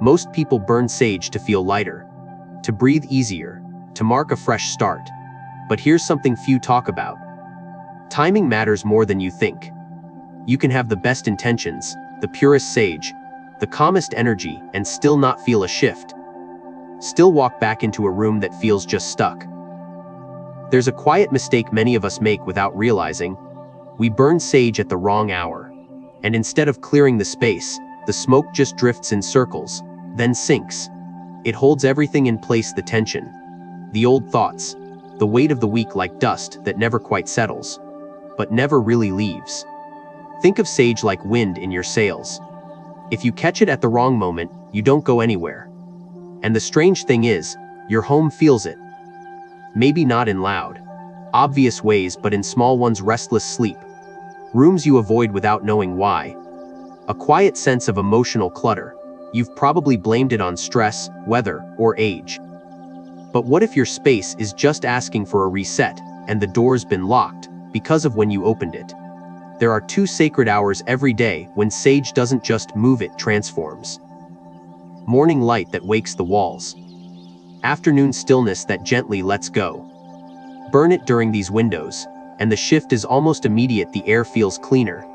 Most people burn sage to feel lighter, to breathe easier, to mark a fresh start. But here's something few talk about. Timing matters more than you think. You can have the best intentions, the purest sage, the calmest energy, and still not feel a shift. Still walk back into a room that feels just stuck. There's a quiet mistake many of us make without realizing. We burn sage at the wrong hour. And instead of clearing the space, the smoke just drifts in circles, then sinks. It holds everything in place: the tension, the old thoughts, the weight of the week, like dust that never quite settles, but never really leaves. Think of sage like wind in your sails. If you catch it at the wrong moment, you don't go anywhere. And the strange thing is, your home feels it. Maybe not in loud, obvious ways, but in small ones: restless sleep, rooms you avoid without knowing why, a quiet sense of emotional clutter. You've probably blamed it on stress, weather, or age. But what if your space is just asking for a reset, and the door's been locked because of when you opened it? There are 2 sacred hours every day when sage doesn't just move, it transforms. Morning light that wakes the walls. Afternoon stillness that gently lets go. Burn it during these windows, and the shift is almost immediate. The air feels cleaner,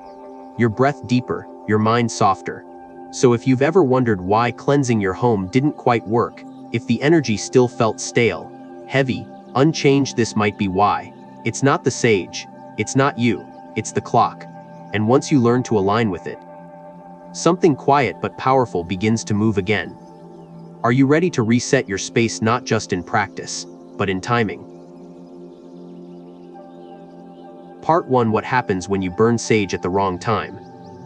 your breath deeper, your mind softer. So if you've ever wondered why cleansing your home didn't quite work, if the energy still felt stale, heavy, unchanged, this might be why. It's not the sage, it's not you, it's the clock. And once you learn to align with it, something quiet but powerful begins to move again. Are you ready to reset your space, not just in practice, but in timing? Part 1: What happens when you burn sage at the wrong time?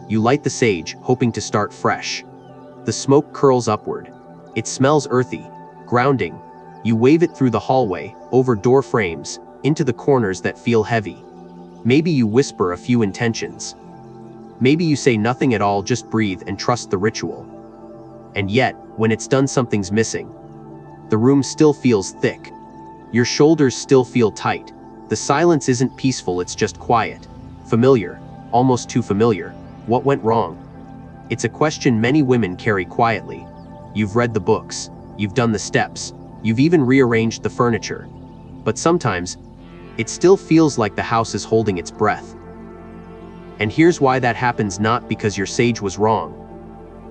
You light the sage, hoping to start fresh. The smoke curls upward. It smells earthy, grounding. You wave it through the hallway, over door frames, into the corners that feel heavy. Maybe you whisper a few intentions. Maybe you say nothing at all, just breathe and trust the ritual. And yet, when it's done, something's missing. The room still feels thick. Your shoulders still feel tight. The silence isn't peaceful, it's just quiet. Familiar, almost too familiar. What went wrong? It's a question many women carry quietly. You've read the books, you've done the steps, you've even rearranged the furniture. But sometimes, it still feels like the house is holding its breath. And here's why that happens: not because your sage was wrong,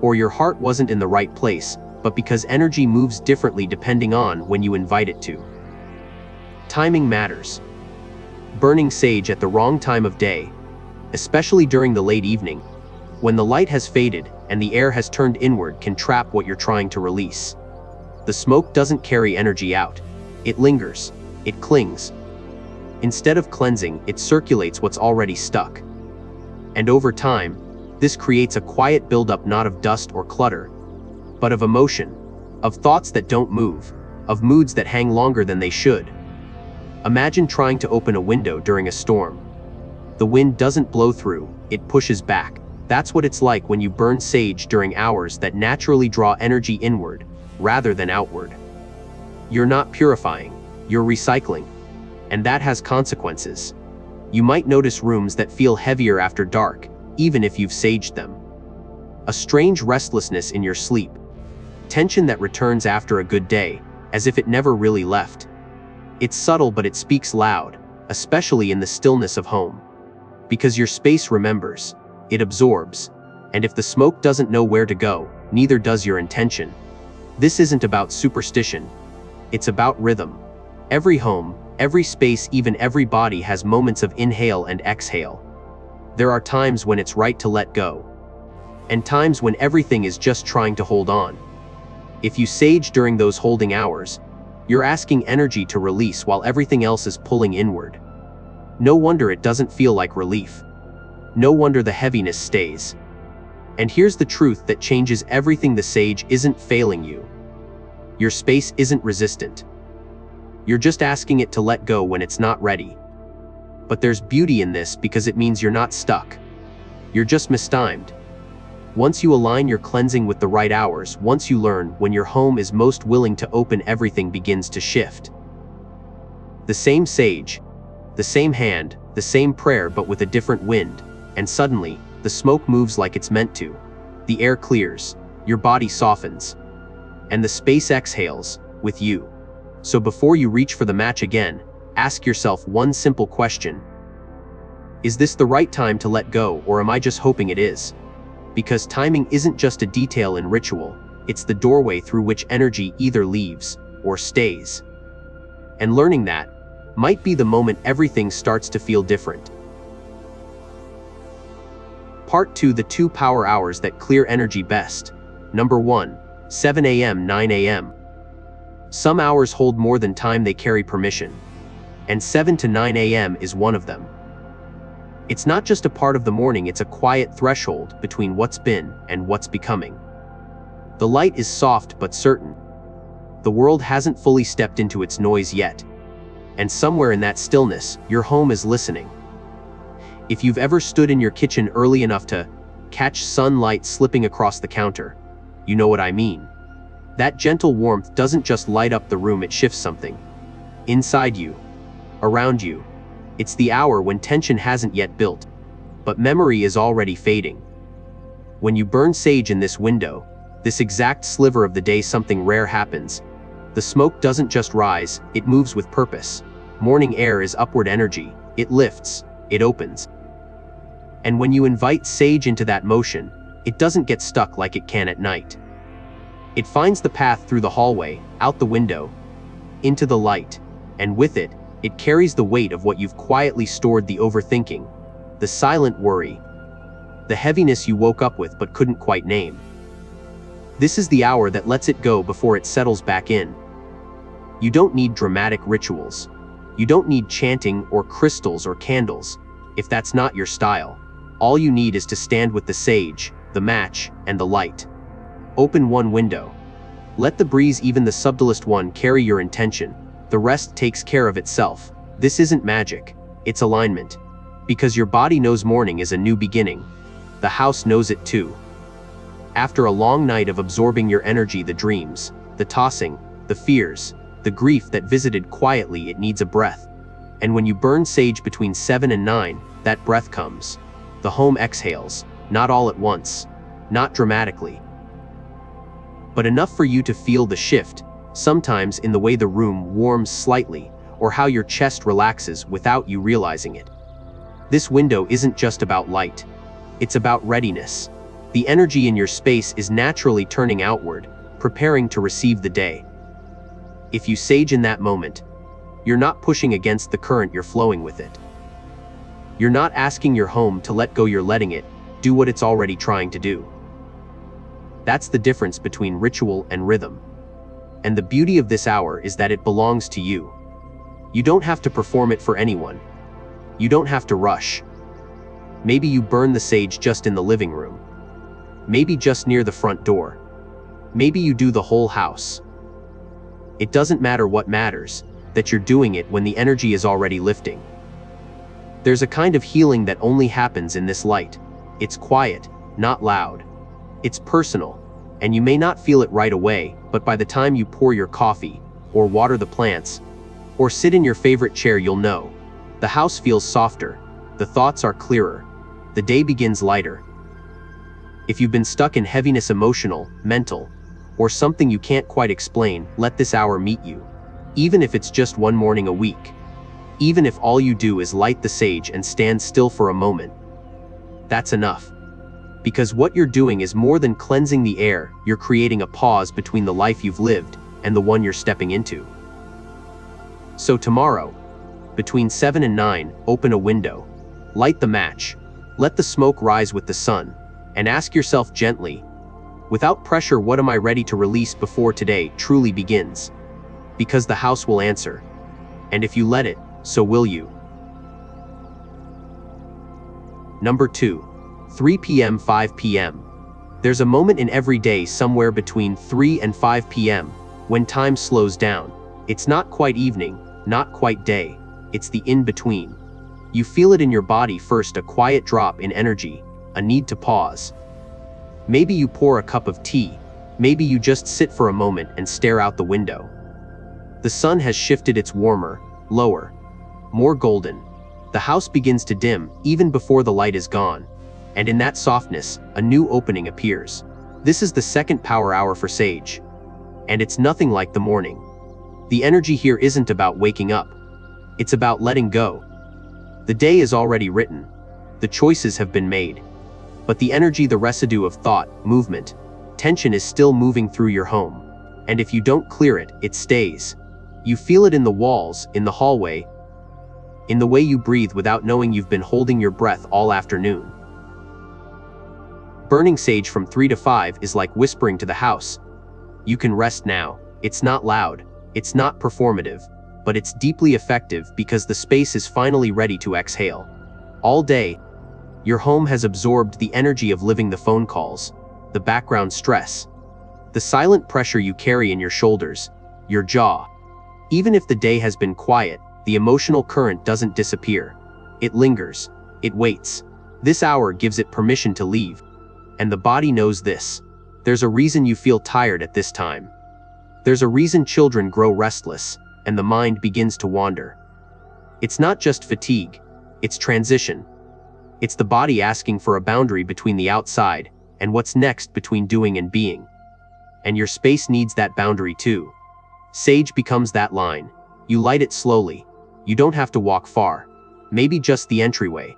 or your heart wasn't in the right place, but because energy moves differently depending on when you invite it to. Timing matters. Burning sage at the wrong time of day, especially during the late evening, when the light has faded and the air has turned inward, can trap what you're trying to release. The smoke doesn't carry energy out. It lingers. It clings. Instead of cleansing, it circulates what's already stuck. And over time, this creates a quiet buildup, not of dust or clutter, but of emotion, of thoughts that don't move, of moods that hang longer than they should. Imagine trying to open a window during a storm. The wind doesn't blow through, it pushes back. That's what it's like when you burn sage during hours that naturally draw energy inward, rather than outward. You're not purifying, you're recycling. And that has consequences. You might notice rooms that feel heavier after dark, even if you've saged them. A strange restlessness in your sleep. Tension that returns after a good day, as if it never really left. It's subtle, but it speaks loud, especially in the stillness of home. Because your space remembers, it absorbs, and if the smoke doesn't know where to go, neither does your intention. This isn't about superstition. It's about rhythm. Every home, every space, even every body has moments of inhale and exhale. There are times when it's right to let go, and times when everything is just trying to hold on. If you sage during those holding hours, you're asking energy to release while everything else is pulling inward. No wonder it doesn't feel like relief. No wonder the heaviness stays. And here's the truth that changes everything: the sage isn't failing you. Your space isn't resistant. You're just asking it to let go when it's not ready. But there's beauty in this, because it means you're not stuck. You're just mistimed. Once you align your cleansing with the right hours, once you learn when your home is most willing to open, everything begins to shift. The same sage, the same hand, the same prayer, but with a different wind, and suddenly, the smoke moves like it's meant to. The air clears, your body softens, and the space exhales with you. So before you reach for the match again, ask yourself one simple question. Is this the right time to let go, or am I just hoping it is? Because timing isn't just a detail in ritual, it's the doorway through which energy either leaves or stays. And learning that might be the moment everything starts to feel different. Part 2: the 2 power hours that clear energy best. Number 1. 7 a.m. 9 a.m. Some hours hold more than time they carry permission. And 7 to 9 a.m. is one of them. It's not just a part of the morning, it's a quiet threshold between what's been and what's becoming. The light is soft but certain. The world hasn't fully stepped into its noise yet. And somewhere in that stillness, your home is listening. If you've ever stood in your kitchen early enough to catch sunlight slipping across the counter, you know what I mean. That gentle warmth doesn't just light up the room, it shifts something. Inside you, around you. It's the hour when tension hasn't yet built, but memory is already fading. When you burn sage in this window, this exact sliver of the day, something rare happens. The smoke doesn't just rise, it moves with purpose. Morning air is upward energy. It lifts, it opens. And when you invite sage into that motion, it doesn't get stuck like it can at night. It finds the path through the hallway, out the window, into the light, and with it, it carries the weight of what you've quietly stored: the overthinking, the silent worry, the heaviness you woke up with but couldn't quite name. This is the hour that lets it go before it settles back in. You don't need dramatic rituals. You don't need chanting or crystals or candles, if that's not your style. All you need is to stand with the sage, the match, and the light. Open one window. Let the breeze, even the subtlest one, carry your intention. The rest takes care of itself. This isn't magic, it's alignment. Because your body knows morning is a new beginning. The house knows it too. After a long night of absorbing your energy, the dreams, the tossing, the fears, the grief that visited quietly, it needs a breath. And when you burn sage between 7 and 9, that breath comes. The home exhales, not all at once, not dramatically, but enough for you to feel the shift, sometimes in the way the room warms slightly, or how your chest relaxes without you realizing it. This window isn't just about light. It's about readiness. The energy in your space is naturally turning outward, preparing to receive the day. If you sage in that moment, you're not pushing against the current, you're flowing with it. You're not asking your home to let go, you're letting it do what it's already trying to do. That's the difference between ritual and rhythm. And the beauty of this hour is that it belongs to you. You don't have to perform it for anyone. You don't have to rush. Maybe you burn the sage just in the living room. Maybe just near the front door. Maybe you do the whole house. It doesn't matter. What matters, that you're doing it when the energy is already lifting. There's a kind of healing that only happens in this light. It's quiet, not loud. It's personal, and you may not feel it right away, but by the time you pour your coffee, or water the plants, or sit in your favorite chair, you'll know. The house feels softer, the thoughts are clearer, the day begins lighter. If you've been stuck in heaviness, emotional, mental, or something you can't quite explain, let this hour meet you. Even if it's just one morning a week. Even if all you do is light the sage and stand still for a moment. That's enough. Because what you're doing is more than cleansing the air, you're creating a pause between the life you've lived and the one you're stepping into. So tomorrow, between 7 and 9, open a window, light the match, let the smoke rise with the sun, and ask yourself gently, without pressure, what am I ready to release before today truly begins? Because the house will answer. And if you let it, so will you. Number 2. 3 p.m. 5 p.m. There's a moment in every day somewhere between 3 and 5 p.m. when time slows down. It's not quite evening, not quite day. It's the in-between. You feel it in your body first, a quiet drop in energy, a need to pause. Maybe you pour a cup of tea. Maybe you just sit for a moment and stare out the window. The sun has shifted, it's warmer, lower, more golden. The house begins to dim, even before the light is gone. And in that softness, a new opening appears. This is the second power hour for Sage. And it's nothing like the morning. The energy here isn't about waking up. It's about letting go. The day is already written. The choices have been made. But the energy, the residue of thought, movement, tension is still moving through your home. And if you don't clear it, it stays. You feel it in the walls, in the hallway, in the way you breathe without knowing you've been holding your breath all afternoon. Burning sage from 3 to 5 is like whispering to the house, you can rest now. It's not loud, it's not performative, but it's deeply effective because the space is finally ready to exhale. All day, your home has absorbed the energy of living, the phone calls, the background stress, the silent pressure you carry in your shoulders, your jaw. Even if the day has been quiet, the emotional current doesn't disappear. It lingers. It waits. This hour gives it permission to leave. And the body knows this. There's a reason you feel tired at this time. There's a reason children grow restless, and the mind begins to wander. It's not just fatigue. It's transition. It's the body asking for a boundary between the outside and what's next, between doing and being. And your space needs that boundary too. Sage becomes that line. You light it slowly. You don't have to walk far. Maybe just the entryway.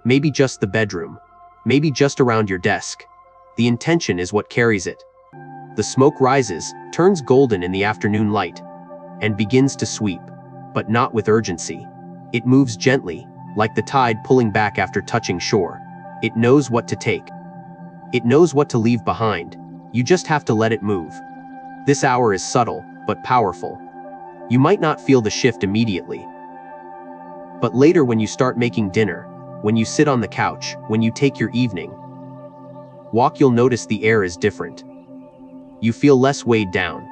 Maybe just the bedroom. Maybe just around your desk. The intention is what carries it. The smoke rises, turns golden in the afternoon light, and begins to sweep, but not with urgency. It moves gently, like the tide pulling back after touching shore. It knows what to take. It knows what to leave behind. You just have to let it move. This hour is subtle, but powerful. You might not feel the shift immediately. But later, when you start making dinner, when you sit on the couch, when you take your evening walk, you'll notice the air is different. You feel less weighed down.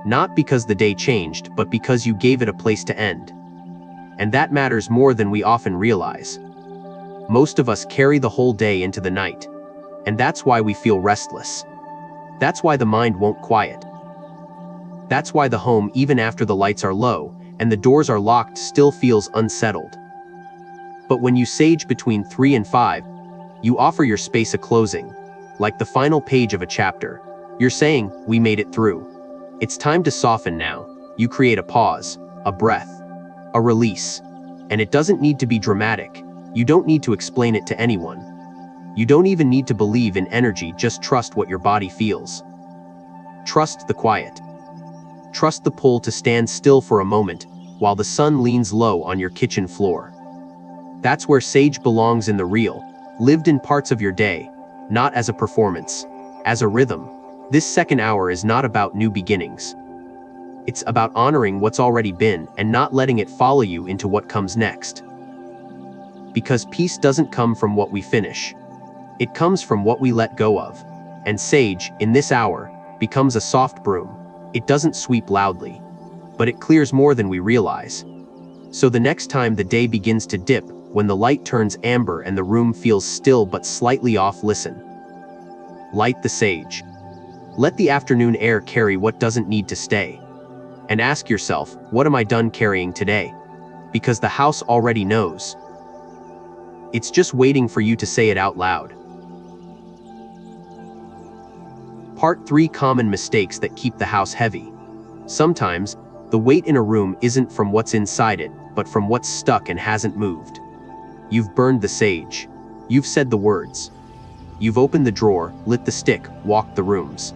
Not because the day changed, but because you gave it a place to end. And that matters more than we often realize. Most of us carry the whole day into the night. And that's why we feel restless. That's why the mind won't quiet. That's why the home, even after the lights are low and the doors are locked, still feels unsettled. But when you sage between 3 and 5, you offer your space a closing, like the final page of a chapter. You're saying, we made it through. It's time to soften now. You create a pause, a breath, a release. And it doesn't need to be dramatic. You don't need to explain it to anyone. You don't even need to believe in energy, just trust what your body feels. Trust the quiet. Trust the pull to stand still for a moment while the sun leans low on your kitchen floor. That's where sage belongs, in the real, lived in parts of your day, not as a performance, as a rhythm. This second hour is not about new beginnings. It's about honoring what's already been and not letting it follow you into what comes next. Because peace doesn't come from what we finish. It comes from what we let go of. And sage, in this hour, becomes a soft broom. It doesn't sweep loudly, but it clears more than we realize. So the next time the day begins to dip, when the light turns amber and the room feels still but slightly off, listen. Light the sage. Let the afternoon air carry what doesn't need to stay. And ask yourself, what am I done carrying today? Because the house already knows. It's just waiting for you to say it out loud. Part 3: Common mistakes that keep the house heavy. Sometimes, the weight in a room isn't from what's inside it, but from what's stuck and hasn't moved. You've burned the sage. You've said the words. You've opened the drawer, lit the stick, walked the rooms.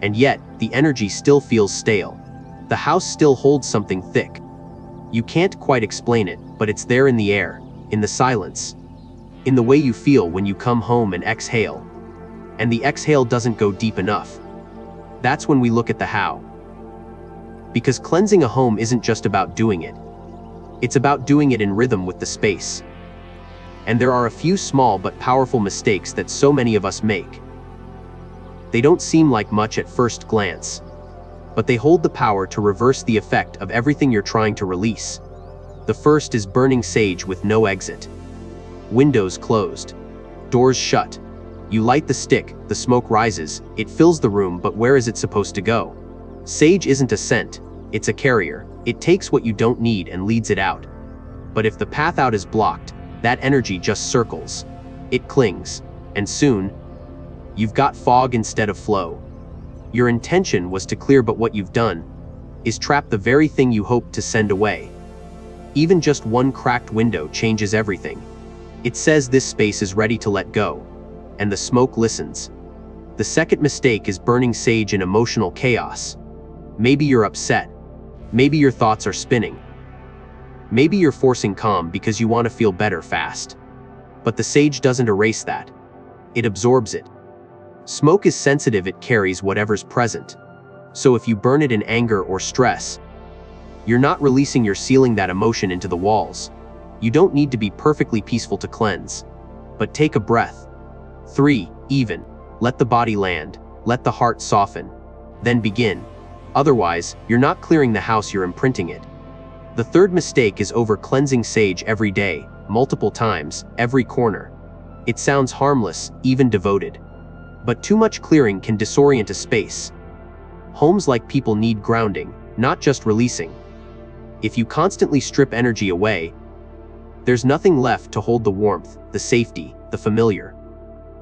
And yet, the energy still feels stale. The house still holds something thick. You can't quite explain it, but it's there, in the air, in the silence, in the way you feel when you come home and exhale. And the exhale doesn't go deep enough. That's when we look at the how. Because cleansing a home isn't just about doing it. It's about doing it in rhythm with the space. And there are a few small but powerful mistakes that so many of us make. They don't seem like much at first glance, but they hold the power to reverse the effect of everything you're trying to release. The first is burning sage with no exit. Windows closed. Doors shut. You light the stick, the smoke rises, it fills the room, but where is it supposed to go? Sage isn't a scent, it's a carrier. It takes what you don't need and leads it out. But if the path out is blocked, that energy just circles. It clings. And soon, You've got fog instead of flow. Your intention was to clear, but what you've done is trap the very thing you hoped to send away. Even just one cracked window changes everything. It says this space is ready to let go, and the smoke listens. The second mistake is burning sage in emotional chaos. Maybe you're upset. Maybe your thoughts are spinning. Maybe you're forcing calm because you want to feel better fast. But the sage doesn't erase that. It absorbs it. Smoke is sensitive, it carries whatever's present. So if you burn it in anger or stress, you're not releasing, you're sealing that emotion into the walls. You don't need to be perfectly peaceful to cleanse. But take a breath. 3. Even. Let the body land. Let the heart soften. Then begin. Otherwise, you're not clearing the house, you're imprinting it. The third mistake is over-cleansing sage every day, multiple times, every corner. It sounds harmless, even devoted. But too much clearing can disorient a space. Homes like people need grounding, not just releasing. If you constantly strip energy away, there's nothing left to hold the warmth, the safety, the familiar.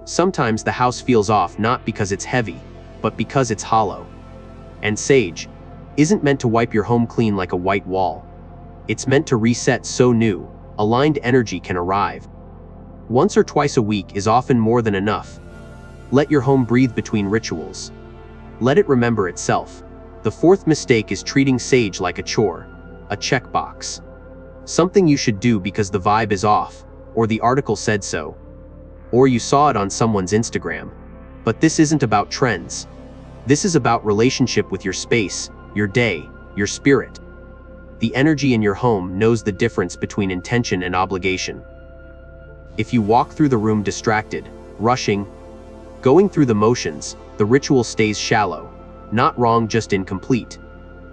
Sometimes the house feels off not because it's heavy, but because it's hollow. And sage isn't meant to wipe your home clean like a white wall. It's meant to reset so new, aligned energy can arrive. Once or twice a week is often more than enough. Let your home breathe between rituals. Let it remember itself. The fourth mistake is treating sage like a chore, a checkbox. Something you should do because the vibe is off, or the article said so, or you saw it on someone's Instagram. But this isn't about trends. This is about relationship with your space, your day, your spirit. The energy in your home knows the difference between intention and obligation. If you walk through the room distracted, rushing, going through the motions, the ritual stays shallow. Not wrong, just incomplete.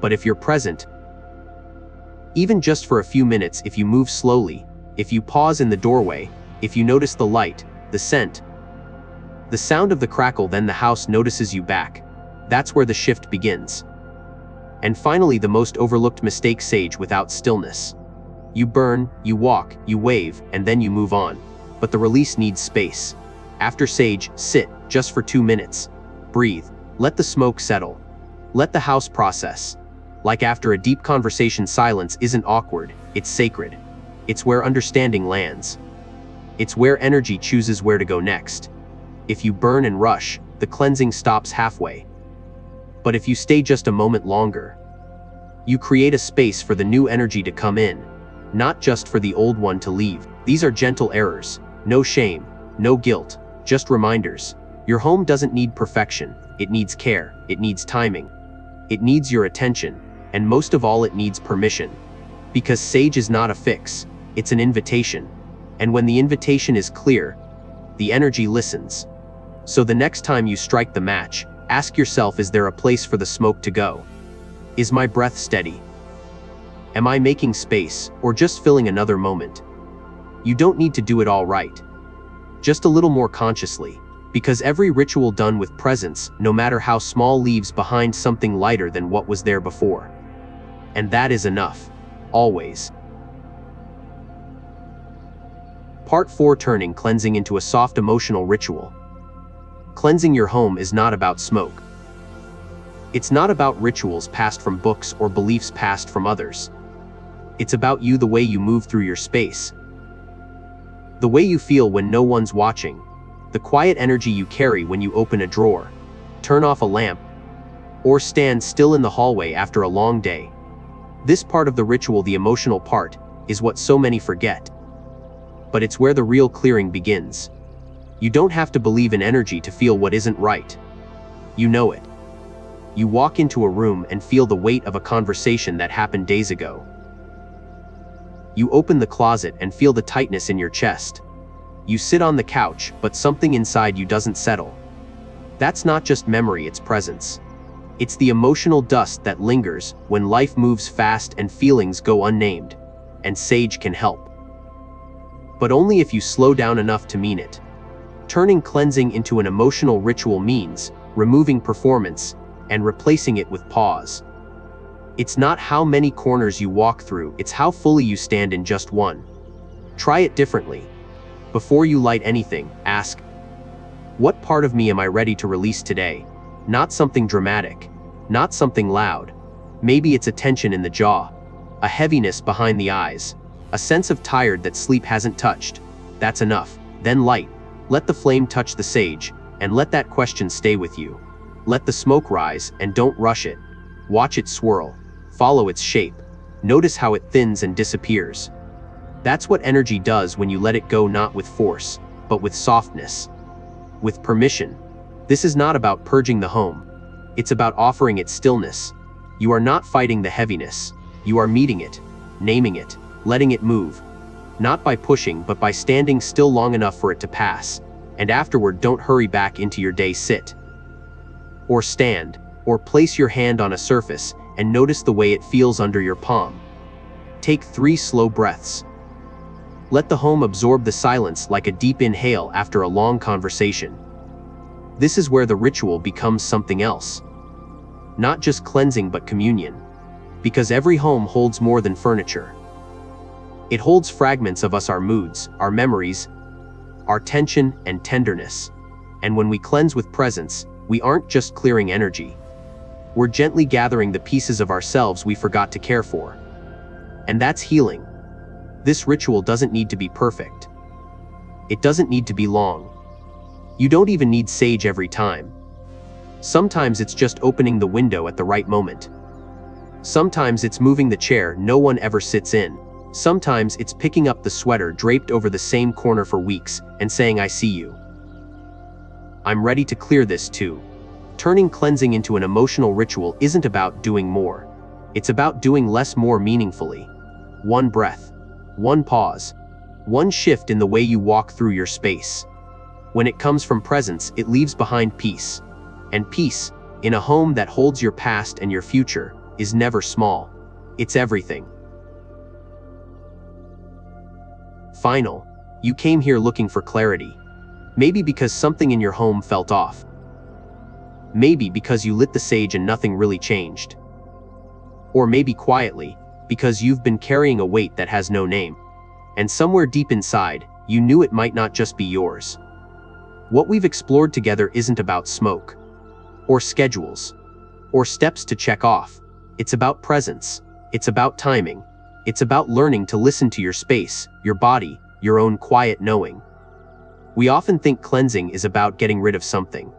But if you're present, even just for a few minutes, if you move slowly, if you pause in the doorway, if you notice the light, the scent, the sound of the crackle, then the house notices you back. That's where the shift begins. And finally, the most overlooked mistake: sage without stillness. You burn, you walk, you wave, and then you move on. But the release needs space. After sage, sit, just for 2 minutes. Breathe. Let the smoke settle. Let the house process. Like after a deep conversation, silence isn't awkward, it's sacred. It's where understanding lands. It's where energy chooses where to go next. If you burn and rush, the cleansing stops halfway. But if you stay just a moment longer, you create a space for the new energy to come in, not just for the old one to leave. These are gentle errors. No shame, no guilt, just reminders. Your home doesn't need perfection. It needs care. It needs timing. It needs your attention. And most of all, it needs permission. Because sage is not a fix, it's an invitation. And when the invitation is clear, the energy listens. So the next time you strike the match, ask yourself, is there a place for the smoke to go? Is my breath steady? Am I making space, or just filling another moment? You don't need to do it all right. Just a little more consciously. Because every ritual done with presence, no matter how small, leaves behind something lighter than what was there before. And that is enough. Always. Part 4: Turning cleansing into a soft emotional ritual. Cleansing your home is not about smoke. It's not about rituals passed from books or beliefs passed from others. It's about you, the way you move through your space. The way you feel when no one's watching. The quiet energy you carry when you open a drawer, turn off a lamp, or stand still in the hallway after a long day. This part of the ritual, the emotional part, is what so many forget. But it's where the real clearing begins. You don't have to believe in energy to feel what isn't right. You know it. You walk into a room and feel the weight of a conversation that happened days ago. You open the closet and feel the tightness in your chest. You sit on the couch, but something inside you doesn't settle. That's not just memory, it's presence. It's the emotional dust that lingers when life moves fast and feelings go unnamed. And sage can help. But only if you slow down enough to mean it. Turning cleansing into an emotional ritual means removing performance and replacing it with pause. It's not how many corners you walk through, it's how fully you stand in just one. Try it differently. Before you light anything, ask, What part of me am I ready to release today? Not something dramatic, not something loud. Maybe it's a tension in the jaw, a heaviness behind the eyes, a sense of tired that sleep hasn't touched. That's enough. Then light. Let the flame touch the sage, and let that question stay with you. Let the smoke rise, and don't rush it. Watch it swirl. Follow its shape. Notice how it thins and disappears. That's what energy does when you let it go, not with force, but with softness. With permission. This is not about purging the home. It's about offering it stillness. You are not fighting the heaviness. You are meeting it, naming it, letting it move. Not by pushing, but by standing still long enough for it to pass. And afterward, don't hurry back into your day. Sit. Or stand. Or place your hand on a surface and notice the way it feels under your palm. Take 3 slow breaths. Let the home absorb the silence like a deep inhale after a long conversation. This is where the ritual becomes something else. Not just cleansing, but communion. Because every home holds more than furniture. It holds fragments of us, our moods, our memories, our tension and tenderness. And when we cleanse with presence, we aren't just clearing energy. We're gently gathering the pieces of ourselves we forgot to care for. And that's healing. This ritual doesn't need to be perfect. It doesn't need to be long. You don't even need sage every time. Sometimes it's just opening the window at the right moment. Sometimes it's moving the chair no one ever sits in. Sometimes it's picking up the sweater draped over the same corner for weeks and saying, "I see you. I'm ready to clear this too." Turning cleansing into an emotional ritual isn't about doing more. It's about doing less more meaningfully. One breath, one pause, one shift in the way you walk through your space. When it comes from presence, it leaves behind peace. And peace, in a home that holds your past and your future, is never small. It's everything. Final. You came here looking for clarity. Maybe because something in your home felt off. Maybe because you lit the sage and nothing really changed. Or maybe quietly, because you've been carrying a weight that has no name. And somewhere deep inside, you knew it might not just be yours. What we've explored together isn't about smoke, or schedules, or steps to check off. It's about presence. It's about timing. It's about learning to listen to your space, your body, your own quiet knowing. We often think cleansing is about getting rid of something.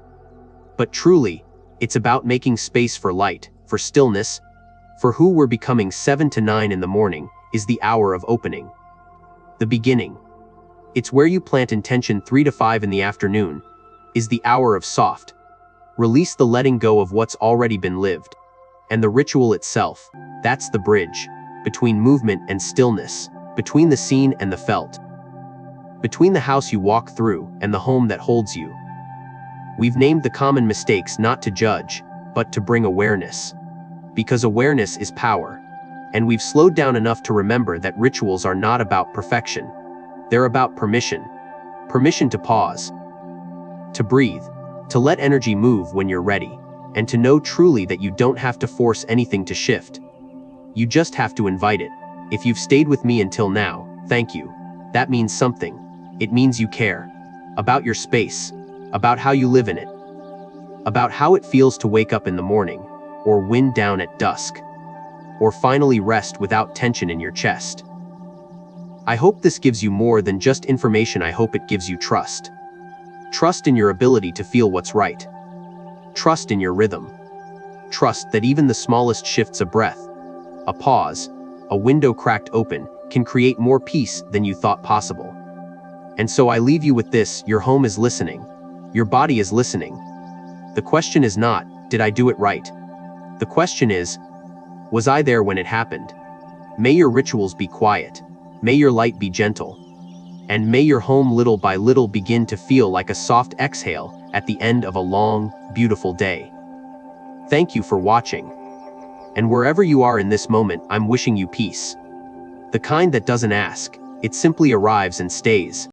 But truly, it's about making space for light, for stillness. For who we're becoming. 7 to 9 in the morning is the hour of opening. The beginning. It's where you plant intention. 3 to 5 in the afternoon is the hour of soft. Release, the letting go of what's already been lived. And the ritual itself, that's the bridge between movement and stillness, between the seen and the felt, between the house you walk through and the home that holds you. We've named the common mistakes not to judge, but to bring awareness. Because awareness is power. And we've slowed down enough to remember that rituals are not about perfection. They're about permission. Permission to pause, to breathe, to let energy move when you're ready, and to know truly that you don't have to force anything to shift. You just have to invite it. If you've stayed with me until now, thank you. That means something. It means you care. About your space. About how you live in it. About how it feels to wake up in the morning, or wind down at dusk, or finally rest without tension in your chest. I hope this gives you more than just information. I hope it gives you trust. Trust in your ability to feel what's right. Trust in your rhythm. Trust that even the smallest shifts, a breath, a pause, a window cracked open, can create more peace than you thought possible. And so I leave you with this: your home is listening. Your body is listening. The question is not, did I do it right? The question is, was I there when it happened? May your rituals be quiet. May your light be gentle. And may your home little by little begin to feel like a soft exhale at the end of a long, beautiful day. Thank you for watching. And wherever you are in this moment, I'm wishing you peace. The kind that doesn't ask, it simply arrives and stays.